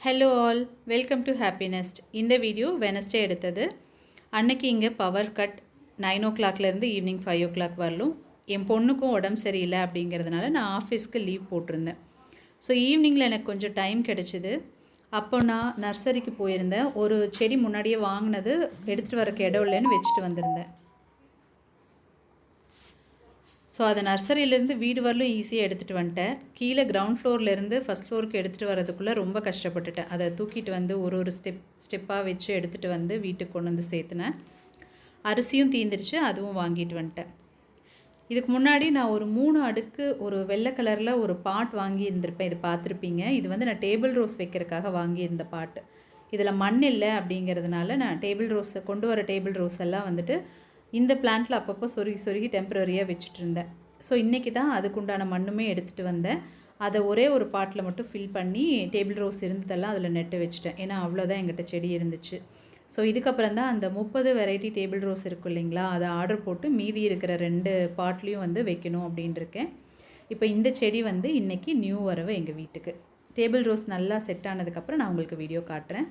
Hello all, welcome to Happinest. இந்த video Wednesday எடுத்தது. அன்னைக்கு இங்கே பவர் கட் 9 o'clockலேருந்து ஈவினிங் 5 o'clock வரலும். என் பொண்ணுக்கும் உடம்பு சரியில்லை அப்படிங்கிறதுனால நான் ஆஃபீஸ்க்கு லீவ் போட்டிருந்தேன். ஸோ ஈவினிங்கில் எனக்கு கொஞ்சம் டைம் கிடச்சிது. அப்போ நான் நர்சரிக்கு போயிருந்தேன். ஒரு செடி முன்னாடியே வாங்கினது எடுத்துகிட்டு வரக்கு இடம் இல்லைன்னு வச்சுட்டு வந்திருந்தேன். ஸோ அதை நர்சரியிலேருந்து வீடு வரலும் ஈஸியாக எடுத்துகிட்டு வந்துட்டேன். கீழே கிரவுண்ட் ஃப்ளோர்லேருந்து ஃபஸ்ட் ஃப்ளோருக்கு எடுத்துகிட்டு வரதுக்குள்ளே ரொம்ப கஷ்டப்பட்டுட்டேன். அதை தூக்கிட்டு வந்து ஒரு ஸ்டெப்பாக வச்சு எடுத்துகிட்டு வந்து வீட்டுக்கு கொண்டு வந்து சேர்த்துனேன். அரிசியும் தீந்துருச்சு, அதுவும் வாங்கிட்டு வந்துட்டேன். இதுக்கு முன்னாடி நான் ஒரு 3 அடுக்கு ஒரு வெள்ளை கலரில் ஒரு பாட் வாங்கி இருந்திருப்பேன். இது பார்த்துருப்பீங்க. இது வந்து நான் டேபிள் ரோஸ் வைக்கிறதுக்காக வாங்கியிருந்த பாட்டு. இதில் மண் இல்லை அப்படிங்கிறதுனால நான் டேபிள் ரோஸை கொண்டு வர டேபிள் ரோஸ் எல்லாம் வந்துட்டு இந்த பிளான்ட்டில் அப்பப்போ சொருகி டெம்பரரியாக வச்சுட்டு இருந்தேன். ஸோ இன்றைக்கி தான் அதுக்குண்டான மண்ணுமே எடுத்துகிட்டு வந்தேன். அதை ஒரே ஒரு பாட்டில் மட்டும் ஃபில் பண்ணி டேபிள் ரோஸ் இருந்ததெல்லாம் அதில் நெட்டு வச்சுட்டேன். ஏன்னா அவ்வளோதான் எங்கிட்ட செடி இருந்துச்சு. ஸோ இதுக்கப்புறம் தான் அந்த 30 வெரைட்டி டேபிள் ரோஸ் இருக்கும் இல்லைங்களா, அதை ஆர்டர் போட்டு மீதி இருக்கிற 2 பாட்லேயும் வந்து வைக்கணும் அப்படின்ட்டு இருக்கேன். இப்போ இந்த செடி வந்து இன்றைக்கி நியூ வரவு எங்கள் வீட்டுக்கு. டேபிள் ரோஸ் நல்லா செட் ஆனதுக்கப்புறம் நான் உங்களுக்கு வீடியோ காட்டுறேன்.